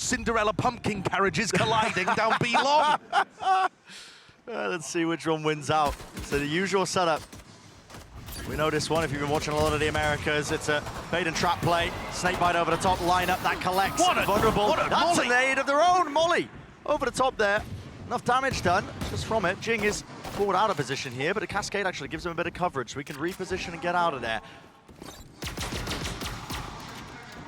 Cinderella pumpkin carriages colliding down B long. Let's see which one wins out. So the usual setup. We know this one if you've been watching a lot of the Americas. It's a bait and trap play. Snakebite over the top, lineup that collects. Vulnerable. That's an aid of their own. Molly over the top there. Enough damage done just from it. Jing is forward out of position here, but a cascade actually gives him a bit of coverage, so we can reposition and get out of there.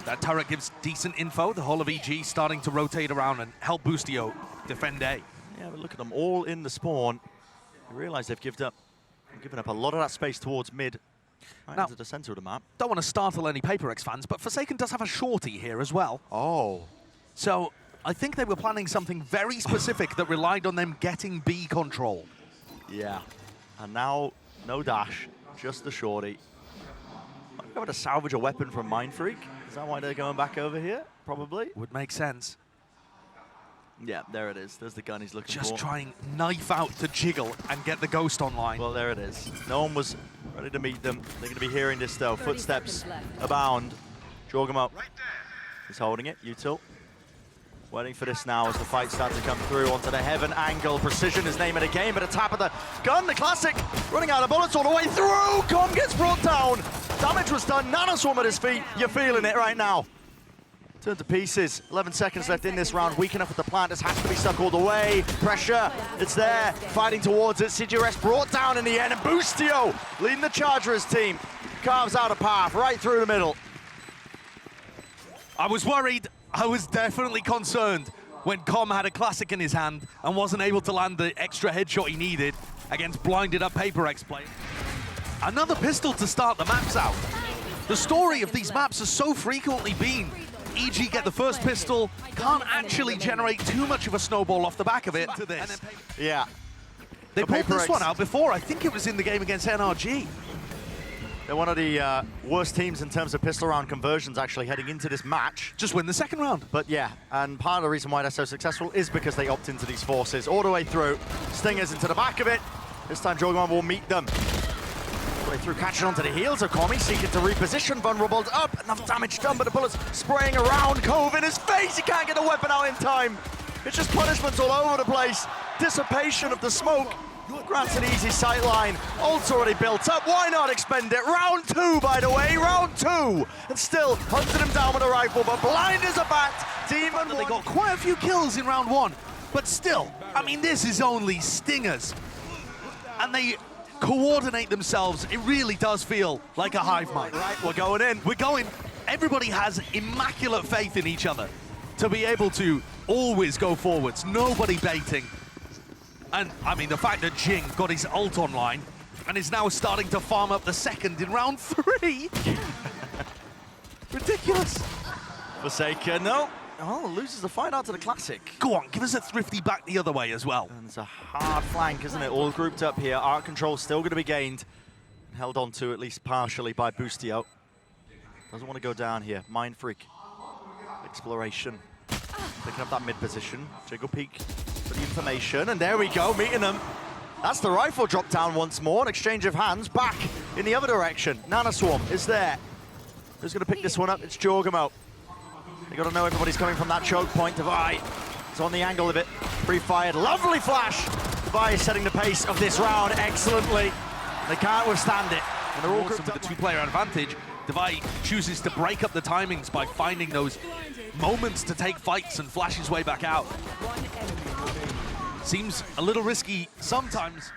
That turret gives decent info. The whole of EG starting to rotate around and help Boostio defend A. Yeah, but look at them all in the spawn. You realize they've given up a lot of that space towards mid, right now, into the center of the map. Don't want to startle any PaperX fans, but Forsaken does have a shorty here as well. Oh. So I think they were planning something very specific that relied on them getting B control. Yeah. And now, no dash, just the shorty. Might be able to salvage a weapon from Mindfreak. Is that why they're going back over here? Probably. Would make sense. Yeah, there it is. There's the gun he's looking for. Just trying knife out to jiggle and get the ghost online. Well, there it is. No one was ready to meet them. They're going to be hearing this though. Footsteps abound. Jorgamo is holding it. Util waiting for this now as the fight starts to come through onto the heaven angle. Precision is name of the game, but a tap of the gun. The classic running out of bullets all the way through. Com gets brought down. Damage was done. Nanoswarm at his feet. You're feeling it right now. Turned to pieces. 11 seconds left in this round. Weak enough with the plant. This has to be stuck all the way. Pressure. It's there. Fighting towards it. CGRS brought down in the end. And Boostio leading the Chargers team. Carves out a path right through the middle. I was worried. I was definitely concerned when Com had a classic in his hand and wasn't able to land the extra headshot he needed against blinded up PaperX play. Another pistol to start the maps out. The story of these maps has so frequently been EG get the first pistol, can't actually generate too much of a snowball off the back of it. To this. Yeah. They pulled this one out before. I think it was in the game against NRG. They're one of the worst teams in terms of pistol round conversions actually heading into this match. Just win the second round. But yeah, and part of the reason why they're so successful is because they opt into these forces all the way through. Stingers into the back of it. This time Jorgamo will meet them. Way through, catching onto the heels of Komi, seeking to reposition. Vulnerable up, enough damage done, but the bullets spraying around. Cove in his face, he can't get the weapon out in time. It's just punishments all over the place. Dissipation of the smoke. Grants an easy sight line. Ult's already built up, why not expend it? Round two, by the way, round two. And still hunted him down with a rifle, but blind as a bat. Demon They got quite a few kills in round one, but still, I mean, this is only Stingers. And they coordinate themselves. It really does feel like a hive mind. Right, we're going in. We're going. Everybody has immaculate faith in each other to be able to always go forwards. Nobody baiting. And I mean, the fact that Jing got his ult online and is now starting to farm up the second in round 3. Ridiculous. Forsaken, no. Oh, loses the fight out to the classic. Go on, give us a thrifty back the other way as well. And it's a hard flank, isn't it? All grouped up here. Art control still going to be gained. And held on to at least partially by Boostio. Doesn't want to go down here. Mindfreak. Exploration. Picking up that mid position. Jiggle peek for the information. And there we go, meeting them. That's the rifle drop down once more. An exchange of hands back in the other direction. Nanoswarm is there. Who's going to pick this one up? It's Jorgamo. You got to know everybody's coming from that choke point. Devi is on the angle of it. Pre-fired, lovely flash. Devi is setting the pace of this round excellently. They can't withstand it. And they're all grouped with the two-player advantage. Devi chooses to break up the timings by finding those moments to take fights and flash his way back out. Seems a little risky sometimes.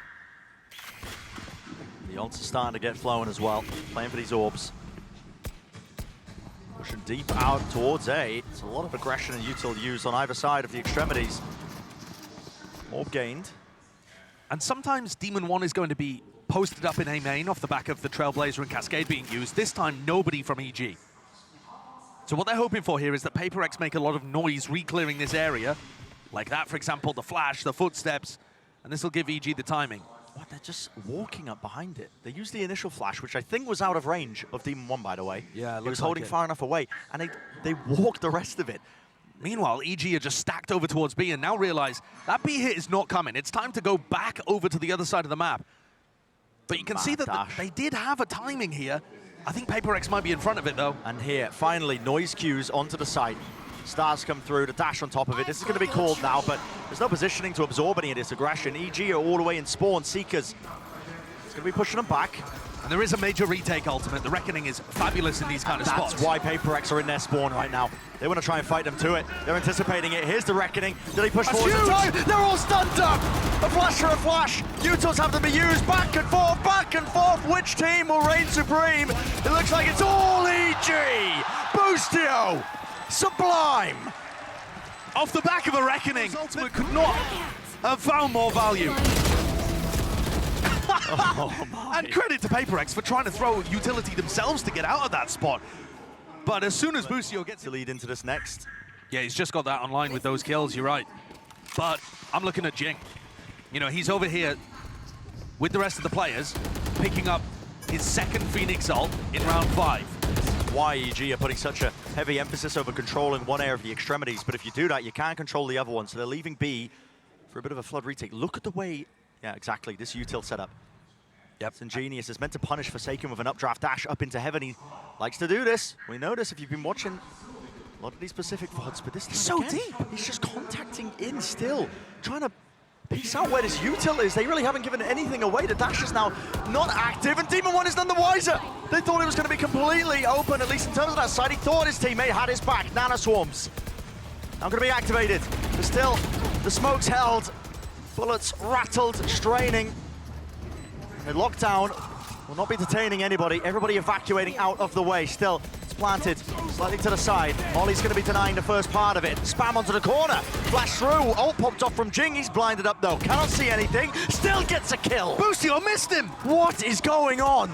The ults are starting to get flowing as well. Playing for these orbs. Pushing deep out towards A. It's a lot of aggression and util used on either side of the extremities. Orb gained. And sometimes Demon 1 is going to be posted up in A main off the back of the Trailblazer and Cascade being used. This time, nobody from EG. So what they're hoping for here is that PaperX make a lot of noise re-clearing this area. Like that, for example, the flash, the footsteps, and this will give EG the timing. What, they're just walking up behind it. They used the initial flash, which I think was out of range of Demon 1, by the way. Yeah, it was holding far enough away, and they walked the rest of it. Meanwhile, EG are just stacked over towards B and now realize that B hit is not coming. It's time to go back over to the other side of the map. But you can see that they did have a timing here. I think PaperX might be in front of it, though. And here, finally, noise cues onto the site. Stars come through, the dash on top of it. This is going to be called now, but there's no positioning to absorb any of this aggression. EG are all the way in spawn. Seekers, it's going to be pushing them back. And there is a major retake ultimate. The Reckoning is fabulous in these kind of spots. That's why Paper X are in their spawn right now. They want to try and fight them to it. They're anticipating it. Here's the Reckoning. Did he push forward in time? They're all stunned up! A flash for a flash. Utils have to be used back and forth, back and forth. Which team will reign supreme? It looks like it's all EG! Boostio! Sublime! Off the back of a Reckoning, ultimate could not have found more value. And credit to Paper X for trying to throw utility themselves to get out of that spot. But as soon as Boostio gets to lead into this next. Yeah, he's just got that online with those kills, you're right. But I'm looking at Jing. You know, he's over here with the rest of the players, picking up his second Phoenix ult in round 5. Why EG are putting such a heavy emphasis over controlling one area of the extremities, but if you do that, you can't control the other one, so they're leaving B for a bit of a flood retake. Look at the way, yeah, exactly, this util setup. Yep. It's ingenious. It's meant to punish Forsaken with an updraft dash up into heaven. He likes to do this. We know this if you've been watching a lot of these Pacific VODs, but this time so again, deep. He's just contacting in still, trying to piece out where this util is. They really haven't given anything away. The dash is now not active, and Demon One is none the wiser. They thought it was going to be completely open, at least in terms of that side. He thought his teammate had his back. Nano Swarms now going to be activated. But still, the smoke's held. Bullets rattled, straining. The lockdown will not be detaining anybody. Everybody evacuating out of the way. Still, it's planted slightly to the side. Molly's going to be denying the first part of it. Spam onto the corner. Flash through. Ult popped off from Jing. He's blinded up though. Cannot see anything. Still gets a kill. Boostio missed him. What is going on?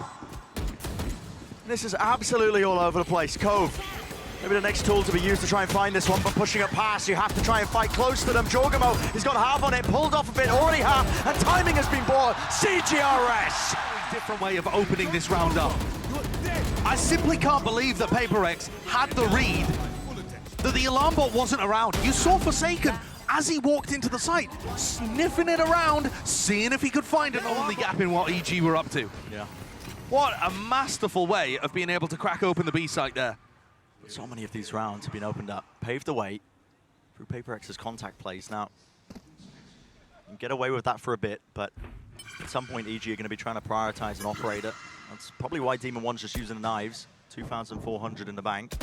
This is absolutely all over the place. Cove. Maybe the next tool to be used to try and find this one, but pushing it past, you have to try and fight close to them. Jorgamo, he's got half on it, pulled off a bit, already half, and timing has been bought. CGRS! Different way of opening this round up. I simply can't believe that Paper X had the read that the alarm bot wasn't around. You saw Forsaken as he walked into the site, sniffing it around, seeing if he could find an only gap in what EG were up to. Yeah. What a masterful way of being able to crack open the B site there. So many of these rounds have been opened up, paved the way through Paper X's contact plays. Now, you can get away with that for a bit, but at some point EG are going to be trying to prioritize an operator. That's probably why Demon One's just using the knives. 2,400 in the bank.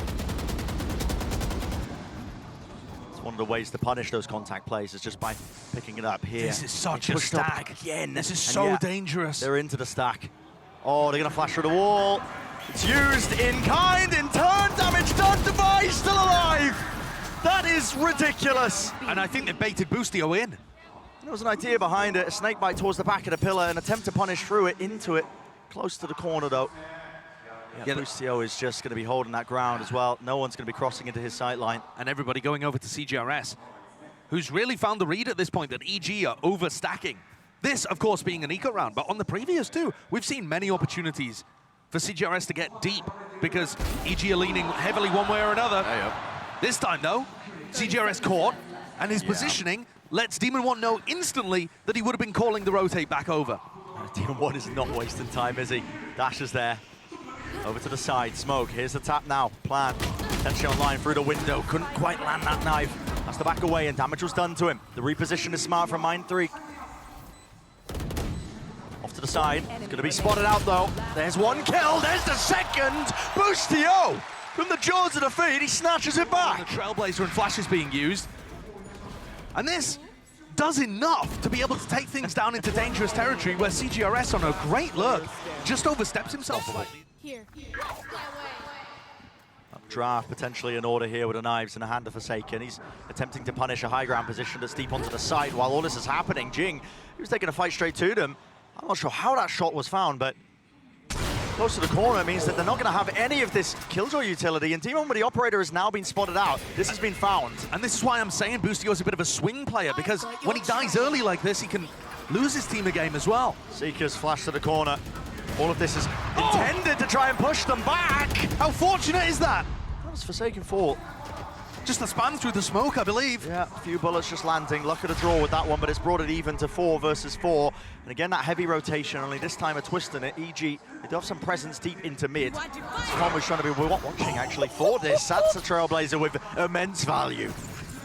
It's one of the ways to punish those contact plays is just by picking it up here. This is such a stack. Again. This is so dangerous. They're into the stack. Oh, they're going to flash through the wall. It's used in kind, in turn, damage done, Device still alive! That is ridiculous! And I think they baited Boostio in. There was an idea behind it, a snakebite towards the back of the pillar, an attempt to punish through it, into it, close to the corner though. Yeah, Boostio is just going to be holding that ground as well. No one's going to be crossing into his sight line. And everybody going over to CGRS, who's really found the read at this point that EG are overstacking. This, of course, being an eco round, but on the previous two, we've seen many opportunities for CGRS to get deep because EG are leaning heavily one way or another. This time, though, CGRS caught, and his positioning lets Demon One know instantly that he would have been calling the rotate back over. Demon One is not wasting time, is he? Dash is there. Over to the side, Smoke, here's the tap now. Plan, potentially online through the window. Couldn't quite land that knife. Has to back away, and damage was done to him. The reposition is smart from Mind3. Off to the side, it's going to be spotted out though. There's one kill, there's the second! Boostio! From the jaws of defeat, he snatches it back! And the Trailblazer and Flash is being used. And this does enough to be able to take things down into dangerous territory where CGRS on a great look just oversteps himself slightly. Here. Draft potentially in order here with the knives in the hand of Forsaken. He's attempting to punish a high ground position that's deep onto the side while all this is happening. Jing, he was taking a fight straight to them. I'm not sure how that shot was found, but close to the corner means that they're not going to have any of this Killjoy utility, and Demon with the operator has now been spotted out. This has been found. And this is why I'm saying Boostio is a bit of a swing player, because when he dies early like this, he can lose his team a game as well. Seekers flash to the corner. All of this is intended to try and push them back. How fortunate is that? That was Forsaken fault. Just the spam through the smoke, I believe. Yeah, a few bullets just landing. Luck at a draw with that one, but it's brought it even to 4 versus 4. And again, that heavy rotation, only this time a twist in it. EG, they do have some presence deep into mid. Tom was trying to be watching, actually, for this. That's a Trailblazer with immense value.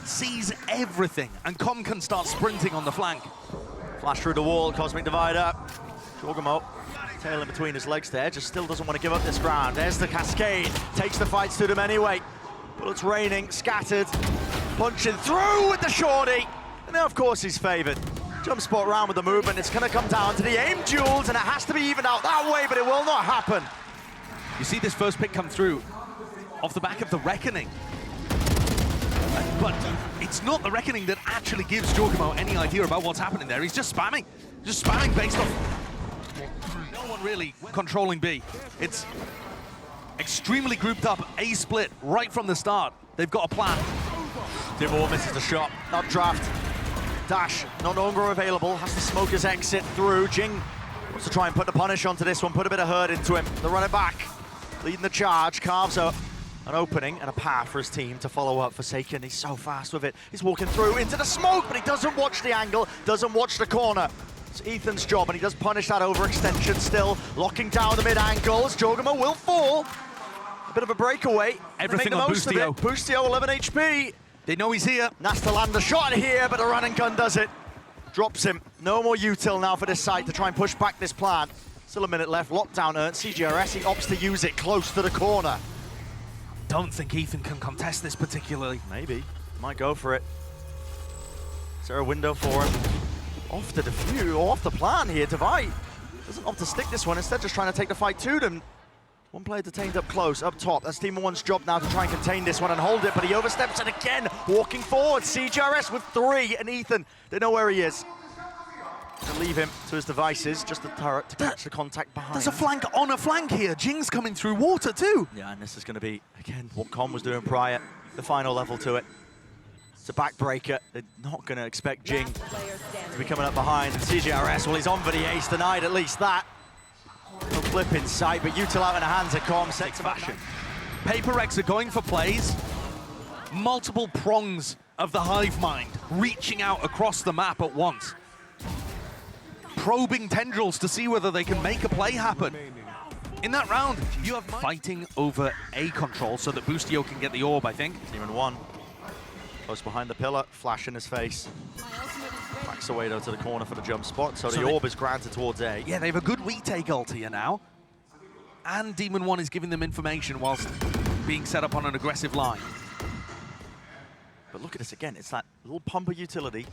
Sees everything, and Com can start sprinting on the flank. Flash through the wall, Cosmic Divider. Jorgamo, tail in between his legs there, just still doesn't want to give up this ground. There's the cascade, takes the fights to them anyway. Bullets raining, scattered, punching through with the shorty. And now, of course, he's favored. Jump spot round with the movement. It's going to come down to the aim duels, and it has to be evened out that way, but it will not happen. You see this first pick come through off the back of the Reckoning. But it's not the Reckoning that actually gives Jorgamo any idea about what's happening there. He's just spamming based off no one really controlling B. It's extremely grouped up, A split right from the start. They've got a plan. Dimor misses the shot, updraft. Dash, no longer available, has to smoke his exit through. Jing wants to try and put the punish onto this one, put a bit of hurt into him. They run it back, leading the charge, carves up an opening and a path for his team to follow up. Forsaken, he's so fast with it. He's walking through into the smoke, but he doesn't watch the angle, doesn't watch the corner. It's Ethan's job, and he does punish that overextension still, locking down the mid angles. Jorgamo will fall. A bit of a breakaway. Everything on Boostio. Boostio, 11 HP. They know he's here. Nas to land the shot here, but the run and gun does it. Drops him. No more util now for this site to try and push back this plan. Still a minute left. Lockdown earned. CGRS, he opts to use it close to the corner. Don't think Ethan can contest this particularly. Maybe. Might go for it. Is there a window for him? Off the defuse, or off the plan here. Divide doesn't opt to stick this one. Instead, just trying to take the fight to them. One player detained up close, up top. That's Team 1's job now to try and contain this one and hold it, but he oversteps it again, walking forward. CGRS with 3, and Ethan, they know where he is. To leave him to his devices, just the turret to catch the contact behind. There's a flank on a flank here. Jing's coming through water too. Yeah, and this is going to be, again, what Com was doing prior, the final level to it. It's a backbreaker. They're not going to expect Jing to be coming up behind. And CGRS, well, he's on for the ace, denied at least that. No flip in sight, but util out in the hands of Com, set to fashion. Paper-Rex are going for plays. Multiple prongs of the hive mind, reaching out across the map at once. Probing tendrils to see whether they can make a play happen. In that round, you have fighting over A control so that Boostio can get the orb, I think. Team in 1. Close behind the pillar, flash in his face. Backs away though to the corner for the jump spot, so the orb is granted towards A. Yeah, they have a good retake ult here now. And Demon 1 is giving them information whilst being set up on an aggressive line. But look at this again, it's that little pump of utility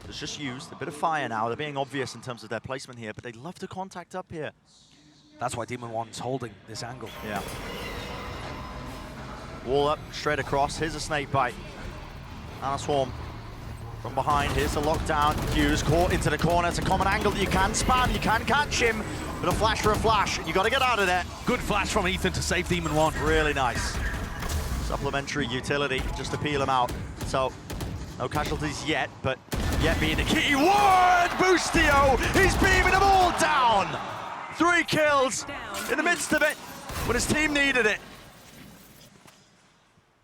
that's just used, a bit of fire now. They're being obvious in terms of their placement here, but they love to contact up here. That's why Demon 1's holding this angle. Yeah. Wall up, straight across. Here's a snake bite. And a swarm from behind. Here's the lockdown. Hughes caught into the corner. It's a common angle that you can spam. You can catch him. But a flash for a flash. You got to get out of there. Good flash from Ethan to save Demon 1. Really nice. Supplementary utility just to peel him out. So, no casualties yet, but yet being the key word. Boostio, he's beaming them all down. 3 kills in the midst of it when his team needed it.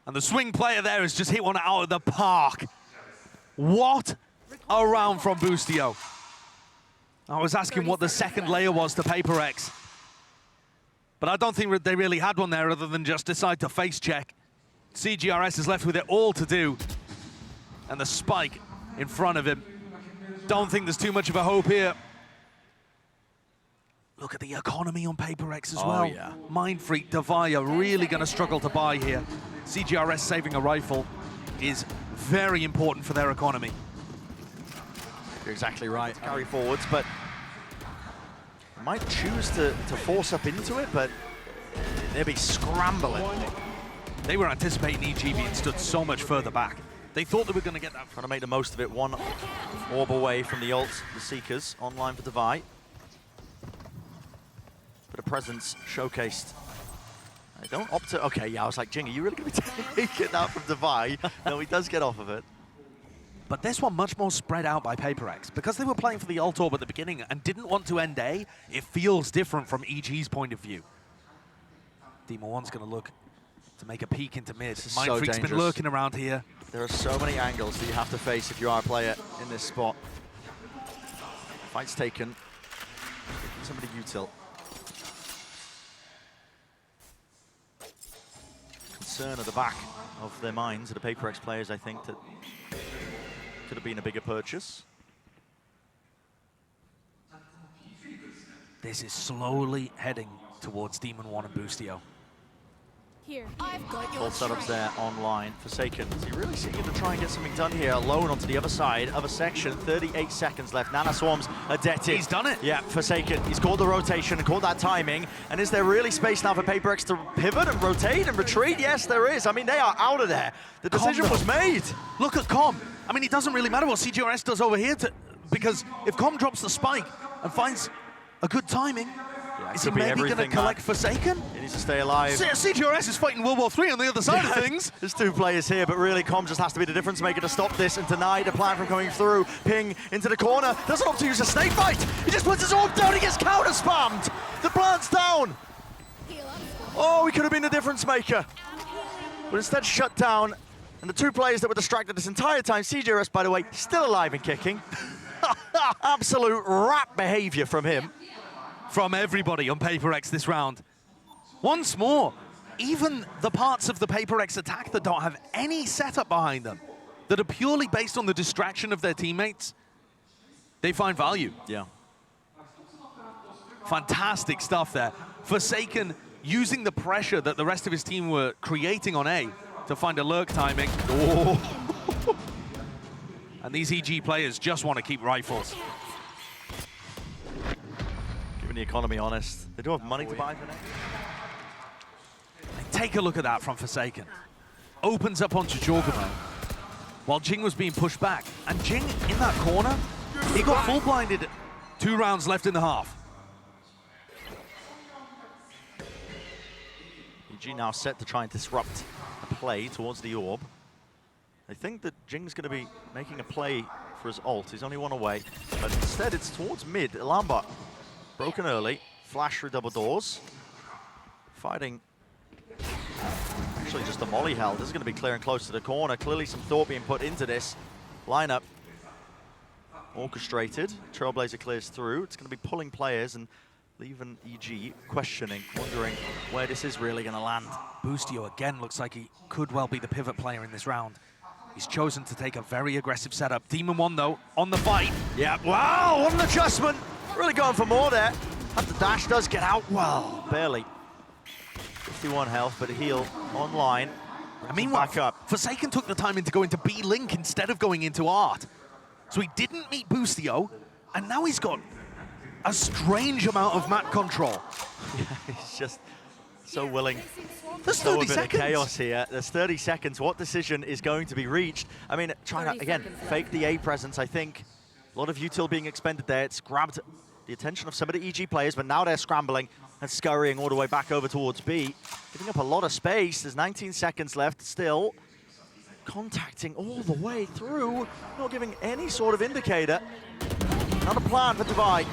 And the swing player there has just hit one out of the park. What a round from Boostio. I was asking what the second layer was to Paper-Rex. But I don't think they really had one there other than just decide to face check. CGRS is left with it all to do. And the spike in front of him. Don't think there's too much of a hope here. Look at the economy on Paper-Rex as well. Yeah. Mind Freak, Devaya really going to struggle to buy here. CGRS saving a rifle is very important for their economy. You're exactly right. Carry forwards, but might choose to force up into it, but they'll be scrambling. They were anticipating EG being stood so much further back. They thought they were going to get that. Trying to make the most of it. 1 orb away from the ult, the Seekers, online for Divide. Bit of presence showcased. I don't opt to. Okay, yeah, I was like, Jing, are you really going to be taking that from Divide? No, he does get off of it. But this one much more spread out by Paper-Rex. Because they were playing for the ult orb at the beginning and didn't want to end A, it feels different from EG's point of view. Demon 1's going to look to make a peek into mid. This is Mind so Freak's been dangerous. lurking around here. There are so many angles that you have to face if you are a player in this spot. Fight's taken. Somebody util. Concern at the back of their minds, of the PaperX players, I think, that could have been a bigger purchase. This is slowly heading towards Demon 1 and Boostio. Here, I've got Full your setups there online. Forsaken, is he really seeking to try and get something done here? Alone onto the other side of a section, 38 seconds left. Nana Swarms adapted. He's done it. Yeah, Forsaken, he's called the rotation and called that timing. And is there really space now for PaperX to pivot and rotate and retreat? Yes, there is. I mean, they are out of there. The decision was made. Look at Com. I mean, it doesn't really matter what CGRS does over here, because if Com drops the spike and finds a good timing, is he maybe going to collect Forsaken? He needs to stay alive. CGRS is fighting World War III on the other side of things. There's two players here, but really Com just has to be the difference maker to stop this and deny the plan from coming through. Ping into the corner, doesn't opt to use a snake bite. He just puts his orb down, he gets counter spammed. The plant's down. Oh, he could have been the difference maker. But instead shut down. And the two players that were distracted this entire time, CGRS, by the way, still alive and kicking. Absolute rat behavior from him. From everybody on PaperX this round. Once more, even the parts of the PaperX attack that don't have any setup behind them, that are purely based on the distraction of their teammates, they find value. Yeah. Fantastic stuff there. Forsaken using the pressure that the rest of his team were creating on A to find a lurk timing. Oh. And these EG players just want to keep rifles. Keeping the economy honest. They don't have money to buy for now. Take a look at that from Forsaken. Opens up onto Jorgamo while Jing was being pushed back. And Jing in that corner, he got full blinded. 2 rounds left in the half. EG now set to try and disrupt a play towards the orb. I think that Jing's going to be making a play for his ult. He's only one away. But instead, it's towards mid. Alarm bot broken early. Flash through double doors. Fighting. Actually, just a molly held. This is going to be clear and close to the corner. Clearly some thought being put into this lineup. Orchestrated. Trailblazer clears through. It's going to be pulling players and leaving EG questioning, wondering where this is really going to land. Boostio again looks like he could well be the pivot player in this round. He's chosen to take a very aggressive setup. Demon 1, though, on the fight. Yeah, wow, what an adjustment. Really going for more there. And the dash does get out, well, barely. 51 health, but a heal online. I mean, back up. Forsaken took the time to go into B-Link instead of going into Art. So he didn't meet Boostio, and now he's got a strange amount of map control. Yeah, he's just so willing. There's So 30 a bit seconds. of chaos here. There's 30 seconds. What decision is going to be reached? I mean, trying to, again, fake the A presence, I think. A lot of util being expended there. It's grabbed the attention of some of the EG players, but now they're scrambling and scurrying all the way back over towards B. Giving up a lot of space. There's 19 seconds left still. Contacting all the way through. Not giving any sort of indicator. Not a plan for Divide.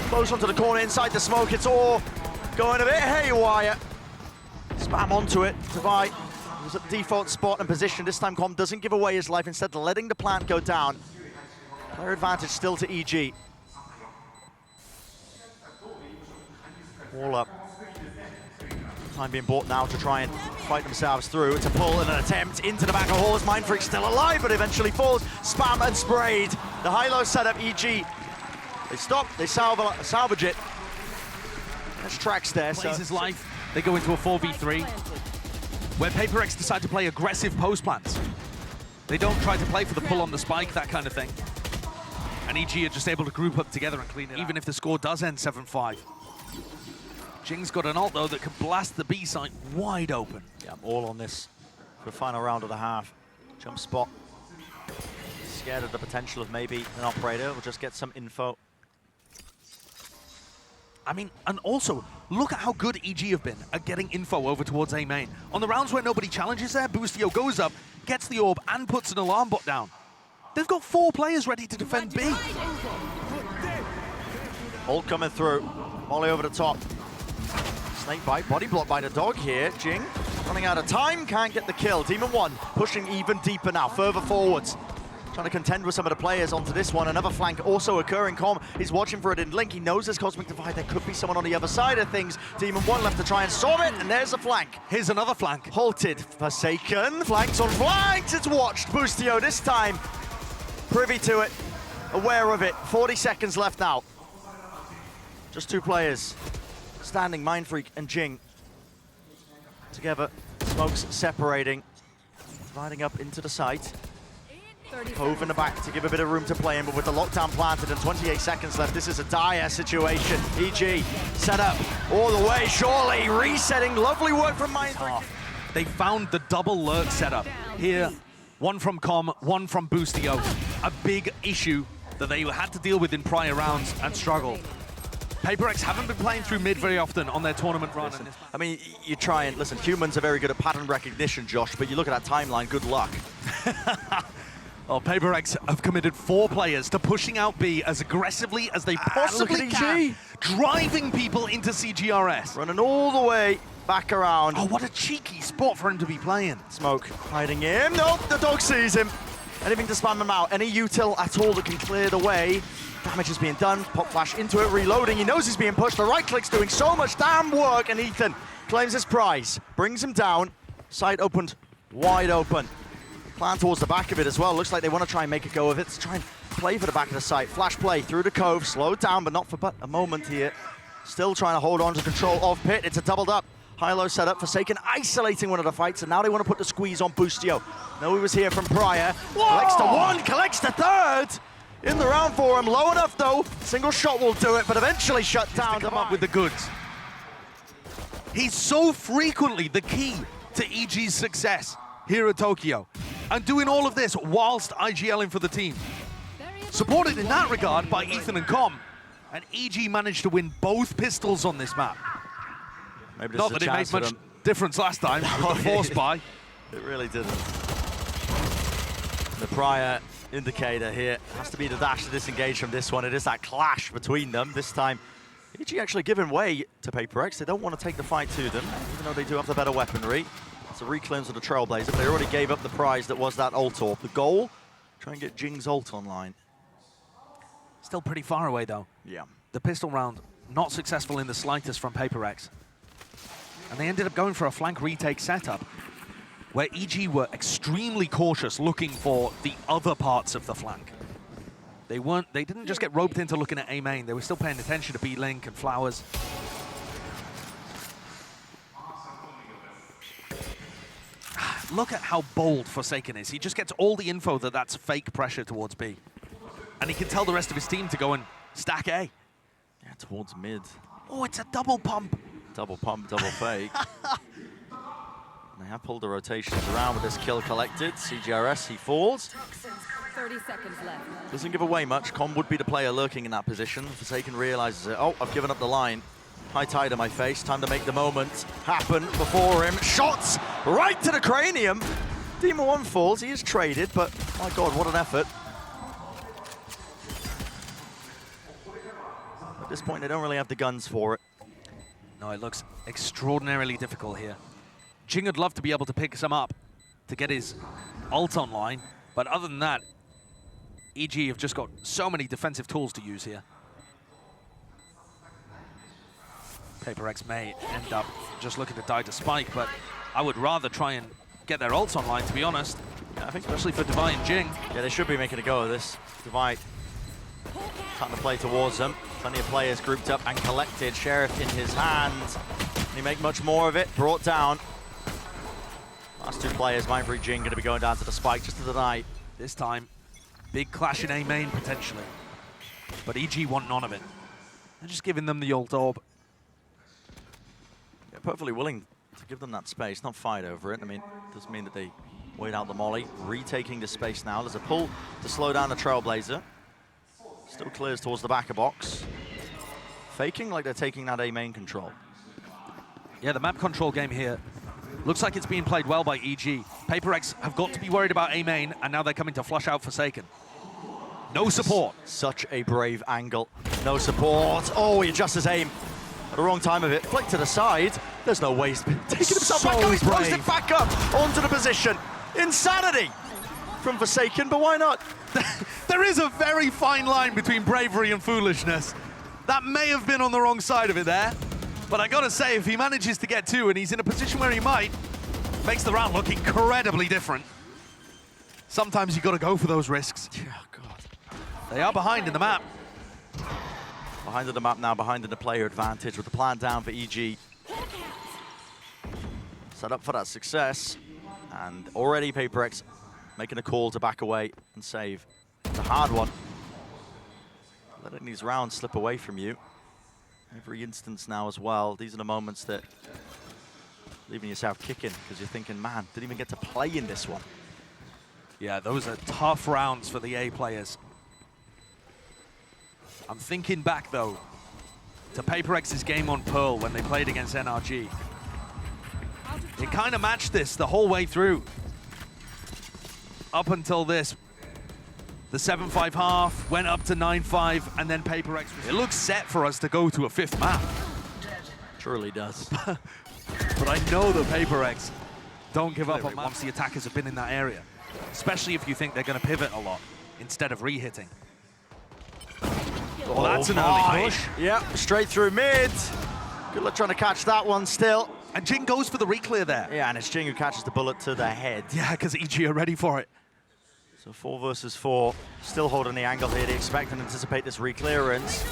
Close onto the corner inside the smoke. It's all going a bit haywire. Spam onto it. Divide was at the default spot and position. This time Com doesn't give away his life, instead letting the plant go down. Player advantage still to EG. Wall up. Time being bought now to try and fight themselves through. It's a pull and an attempt into the back of Hall's. Mind Freak still alive, but eventually falls. Spam and sprayed. The high-low setup, EG. They stop, they salvage it. There's tracks there. Plays his life. They go into a 4v3, where PaperX decide to play aggressive post plants. They don't try to play for the pull on the spike, that kind of thing. And EG are just able to group up together and clean it, even if the score does end 7-5. Jing's got an ult, though, that can blast the B site wide open. Yeah, I'm all on this for the final round of the half. Jump spot. Scared of the potential of maybe an operator. We'll just get some info. I mean, and also, look at how good EG have been at getting info over towards A main. On the rounds where nobody challenges there, Boostio goes up, gets the orb, and puts an alarm bot down. They've got 4 players ready to defend B. Ult coming through. Molly over the top. Snake bite, body blocked by the dog here. Jing Running out of time, can't get the kill. Demon 1 pushing even deeper now, further forwards. Trying to contend with some of the players onto this one. Another flank also occurring. Com is watching for it in Link. He knows there's Cosmic Divide. There could be someone on the other side of things. Demon 1 left to try and storm it, and there's a flank. Here's another flank. Halted. Forsaken. Flanks on flanks. It's watched. Boostio this time. Privy to it. Aware of it. 40 seconds left now. Just 2 players. Standing, Mindfreak and Jing. Together. Smokes separating. Dividing up into the site. Cove in the back to give a bit of room to play in, but with the lockdown planted and 28 seconds left, this is a dire situation. EG set up all the way, surely resetting. Lovely work from Mindfreak. They found the double lurk setup here. One from Com, one from Boostio. A big issue that they had to deal with in prior rounds and struggle. PaperX haven't been playing through mid very often on their tournament run. I mean, you try and, listen, humans are very good at pattern recognition, Josh, but you look at that timeline, good luck. Well, PaperX have committed 4 players to pushing out B as aggressively as they possibly can, driving people into CGRS. Running all the way back around. Oh, what a cheeky spot for him to be playing. Smoke hiding in. Nope, the dog sees him. Anything to spam him out. Any util at all that can clear the way. Damage is being done. Pop flash into it, reloading. He knows he's being pushed. The right click's doing so much damn work, and Ethan claims his prize. Brings him down. Site opened wide open. Plan towards the back of it as well. Looks like they want to try and make a go of it. To try and play for the back of the site. Flash play through the cove. Slowed down, but not for but a moment here. Still trying to hold on to control of Pit. It's a doubled up. High-low setup. Forsaken isolating one of the fights, and now they want to put the squeeze on Boostio. No, he was here from prior. Whoa! Collects the 1, collects the 3rd. In the round for him. Low enough, though. Single shot will do it, but eventually shut down. Come up with the goods. He's so frequently the key to EG's success here at Tokyo. And doing all of this whilst IGLing for the team. Supported in that regard by Ethan and Com. And EG managed to win both pistols on this map. Maybe Not that it made much difference last time with the force buy. It really didn't. The prior indicator here has to be the dash to disengage from this one. It is that clash between them. This time, EG actually giving way to PaperX. They don't want to take the fight to them, even though they do have the better weaponry. It's a recleanse of the Trailblazer, but they already gave up the prize that was that ult orb. The goal, try and get Jing's ult online. Still pretty far away, though. Yeah. The pistol round, not successful in the slightest from PaperX. And they ended up going for a flank retake setup, where EG were extremely cautious looking for the other parts of the flank. They didn't just get roped into looking at A main, they were still paying attention to B Link and Flowers. Look at how bold Forsaken is. He just gets all the info that that's fake pressure towards B. And he can tell the rest of his team to go and stack A. Yeah, towards mid. Oh, it's a double pump. Double pump, double fake. They have pulled the rotations around with this kill collected. CGRS, he falls. 30 seconds left. Doesn't give away much. Com would be the player lurking in that position. Forsaken realizes it. Oh, I've given up the line. High tide on my face. Time to make the moment happen before him. Shots right to the cranium. Demon 1 falls. He is traded, but my God, what an effort. At this point, they don't really have the guns for it. No, it looks extraordinarily difficult here. Jing would love to be able to pick some up to get his ult online, but other than that, EG have just got so many defensive tools to use here. PaperX may end up just looking to die to Spike, but I would rather try and get their ults online, to be honest. Yeah, I think especially for Divine and Jing. Yeah, they should be making a go of this. Divine trying to play towards them. Plenty of players grouped up and collected. Sheriff in his hands. Can he make much more of it? Brought down. Last 2 players, Mindfreak Jing, going to be going down to the Spike just to deny. This time, big clash in A main potentially. But EG want none of it. They're just giving them the ult orb. Yeah, perfectly willing to give them that space, not fight over it. I mean, it doesn't mean that they wait out the molly. Retaking the space now. There's a pull to slow down the Trailblazer. Still clears towards the back of box. Faking like they're taking that A main control. Yeah, the map control game here looks like it's being played well by EG. PaperX have got to be worried about A main, and now they're coming to flush out Forsaken. No support. Such a brave angle. No support. Oh, he adjusts his aim. At the wrong time of it, flick to the side. There's no way he's taking himself So back up. He's brave. posted back up onto the position. Insanity from Forsaken, but why not? There is a very fine line between bravery and foolishness. That may have been on the wrong side of it there, but I gotta say, if he manages to get two and he's in a position where he might, makes the round look incredibly different. Sometimes you gotta go for those risks. Oh, God. They are behind in the map. Behind in the map now, behind in the player advantage with the plan down for EG. Set up for that success, and already PaperX making a call to back away and save. It's a hard one. Letting these rounds slip away from you. Every instance now as well. These are the moments that leaving yourself kicking because you're thinking, man, didn't even get to play in this one. Yeah, those are tough rounds for the A players. I'm thinking back, though, to PaperX's game on Pearl when they played against NRG. It kind of matched this the whole way through. Up until this. The 7-5 half went up to 9-5, and then PaperX. It looks set for us to go to a fifth map. Surely does. But I know that PaperX don't give up on once the attackers have been in that area. Especially if you think they're going to pivot a lot instead of re-hitting. Well, that's an early push. Yep, straight through mid. Good luck trying to catch that one still. And Jing goes for the re-clear there. Yeah, and it's Jing who catches the bullet to the head. Yeah, because EG are ready for it. So 4 versus 4, still holding the angle here. They expect and anticipate this re-clearance.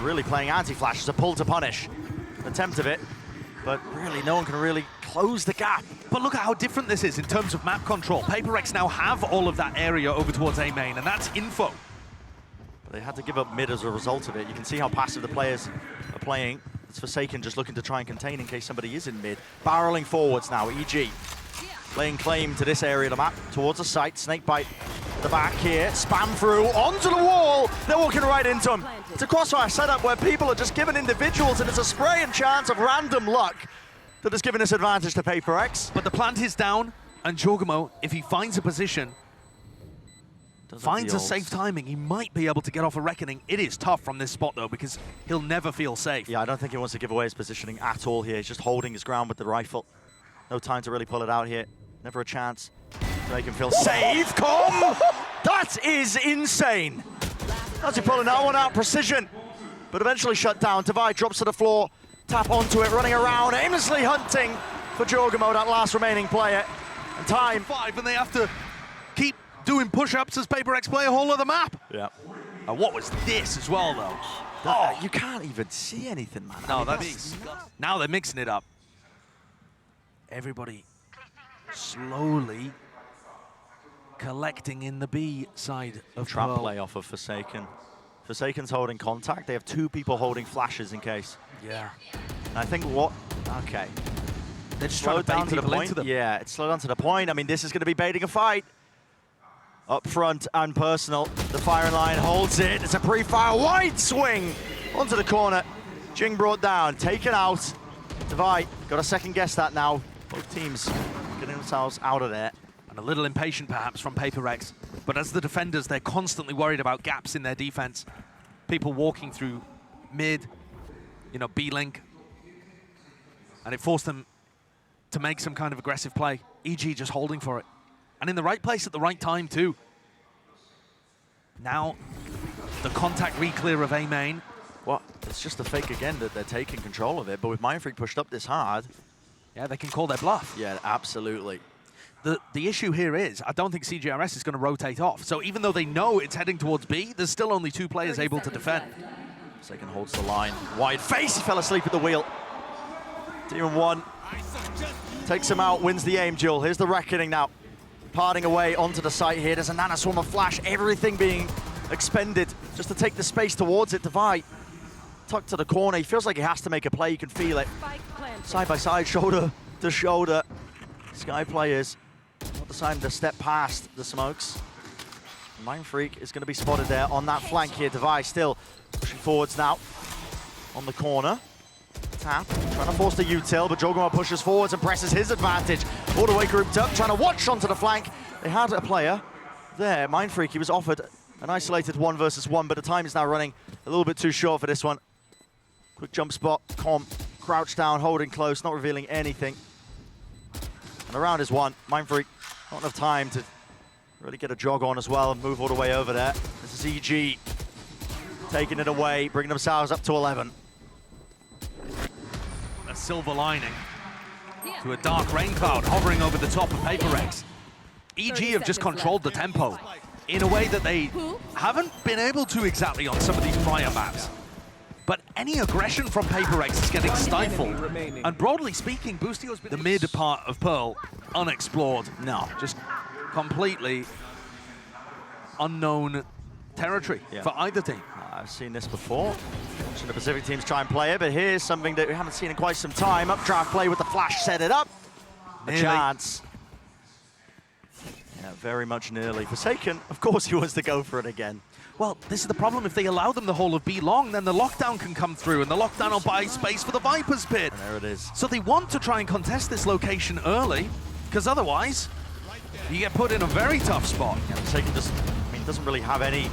Really playing anti-flash as a pull to punish. Attempt of it, but really no one can really close the gap. But look at how different this is in terms of map control. PaperX now have all of that area over towards A main, and that's info. But they had to give up mid as a result of it. You can see how passive the players are playing. It's Forsaken just looking to try and contain in case somebody is in mid. Barreling forwards now, EG. Laying claim to this area of the map, towards the site. Snakebite at the back here, spam through, onto the wall. They're walking right into him. It's a crossfire setup where people are just given individuals, and it's a spray and chance of random luck that has given this advantage to PaperX. But the plant is down, and Jorgamo, if he finds a position, finds a safe timing, he might be able to get off a reckoning. It is tough from this spot, though, because he'll never feel safe. Yeah, I don't think he wants to give away his positioning at all here. He's just holding his ground with the rifle. No time to really pull it out here. Never a chance to make him feel safe. Come! That is insane. As he pulling that one out, precision. But eventually shut down. Divide drops to the floor. Tap onto it, running around, aimlessly hunting for Jorgamo, that last remaining player. And time. 5, and they have to keep doing push-ups as PaperX play a whole other map. Yeah. And what was this as well, though? That, you can't even see anything, man. No, that's... Now they're mixing it up. Everybody slowly collecting in the B side of Trap Pearl. play off of Forsaken. Forsaken's holding contact. They have 2 people holding flashes in case. Yeah. And I think what... Okay. They're just trying to bait people into them. Yeah, it's slowed down to the point. I mean, this is going to be baiting a fight. Up front and personal. The firing line holds it. It's a pre-fire wide swing onto the corner. Jing brought down, taken out. Divide, got to second guess that now. Both teams getting themselves out of there. And a little impatient, perhaps, from PaperX. But as the defenders, they're constantly worried about gaps in their defense. People walking through mid, you know, B-link. And it forced them to make some kind of aggressive play. EG just holding for it. And in the right place at the right time, too. Now, the contact re-clear of A main. Well, it's just a fake again that they're taking control of it. But with Mindfreak pushed up this hard... Yeah, they can call their bluff. Yeah, absolutely. The issue here is, I don't think CGRS is going to rotate off. So even though they know it's heading towards B, there's still only 2 players able to defend. Forsaken holds the line. Wide face, he fell asleep at the wheel. Demon 1 takes him out, wins the aim duel. Here's the reckoning now. Parting away onto the site here. There's a Nana Swarm of Flash, everything being expended just to take the space towards it. Divide tucked to the corner. He feels like he has to make a play. You can feel it. Side by side, shoulder to shoulder. Sky players not deciding to step past the smokes. Mindfreak is going to be spotted there on that flank here. Divide still pushing forwards now on the corner. Tap, trying to force the util, but Jorgamo pushes forwards and presses his advantage. All the way grouped up, trying to watch onto the flank. They had a player there, Mindfreak. He was offered an isolated 1 versus 1, but the time is now running a little bit too short for this one. Quick jump spot, Com, crouch down, holding close, not revealing anything. And the round is won. Mindfreak, not enough time to really get a jog on as well and move all the way over there. This is EG taking it away, bringing themselves up to 11. A silver lining to a dark rain cloud hovering over the top of PaperX. EG have just controlled the tempo in a way that they haven't been able to exactly on some of these prior maps. But any aggression from PaperX is getting stifled. And broadly speaking, Boostio's been the mid part of Pearl unexplored. No, just completely unknown territory for either team. I've seen this before. Watching the Pacific teams try and play it, but here's something that we haven't seen in quite some time. Updraft play with the flash, set it up. A chance. Yeah, very much nearly. Forsaken, of course he wants to go for it again. Well, this is the problem. If they allow them the whole of B long, then the lockdown can come through, and the lockdown will buy space for the Viper's pit. And there it is. So they want to try and contest this location early, because otherwise, you get put in a very tough spot. Yeah, Forsaken just, I mean, doesn't really have any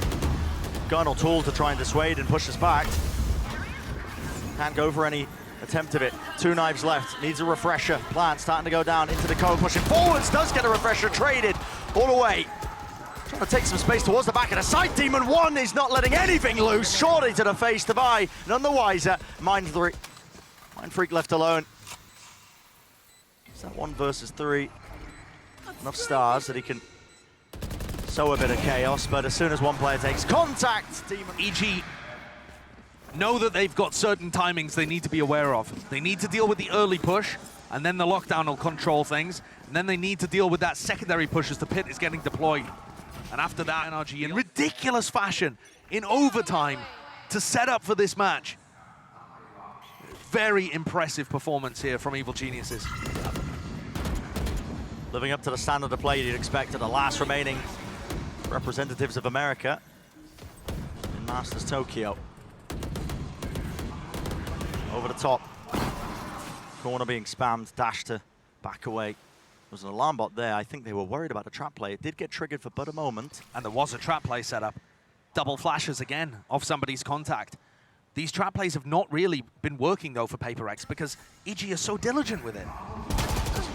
gun or tool to try and dissuade and push us back. Can't go for any attempt of it. 2 knives left, needs a refresher. Plant starting to go down into the cone, pushing forwards, does get a refresher traded all the way. Trying to take some space towards the back of the side. Demon 1 is not letting anything loose. Shorty to the face to buy, none the wiser. Mindfreak left alone. Is that 1 versus 3? Enough stars that he can sow a bit of chaos, but as soon as one player takes contact, Demon... EG know that they've got certain timings they need to be aware of. They need to deal with the early push, and then the lockdown will control things, and then they need to deal with that secondary push as the pit is getting deployed. And after that, NRG in ridiculous fashion, in overtime, to set up for this match. Very impressive performance here from Evil Geniuses. Living up to the standard of play you'd expect of the last remaining representatives of America in Masters Tokyo. Over the top. Corner being spammed, dash to back away. There was an alarm bot there. I think they were worried about a trap play. It did get triggered for but a moment. And there was a trap play set up. Double flashes again off somebody's contact. These trap plays have not really been working though for PaperX because EG is so diligent with it.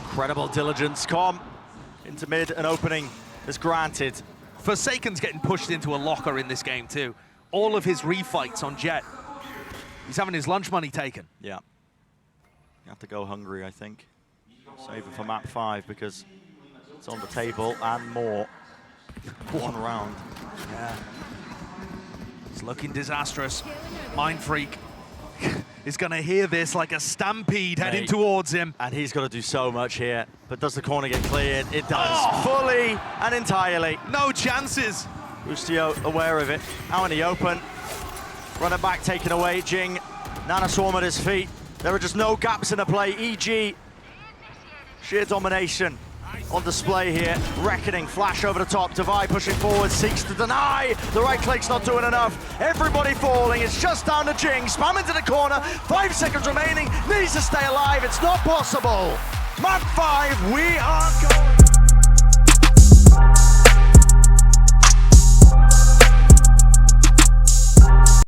Incredible diligence. Com into mid, an opening is granted. Forsaken's getting pushed into a locker in this game too. All of his refights on Jet. He's having his lunch money taken. Yeah. You have to go hungry, I think. Save it for map 5 because it's on the table and more. 1 round. Yeah. It's looking disastrous. Mindfreak is going to hear this like a stampede heading towards him. And he's got to do so much here. But does the corner get cleared? It does. Fully and entirely. No chances. Boostio aware of it. Out in the open. Runner back taken away. Jing. Nana Swarm at his feet. There are just no gaps in the play. EG. Sheer domination on display here. Reckoning, flash over the top. Divide pushing forward, seeks to deny. The right click's not doing enough. Everybody falling. It's just down to Jing. Spam into the corner. 5 seconds remaining. Needs to stay alive. It's not possible. Map 5, we are going.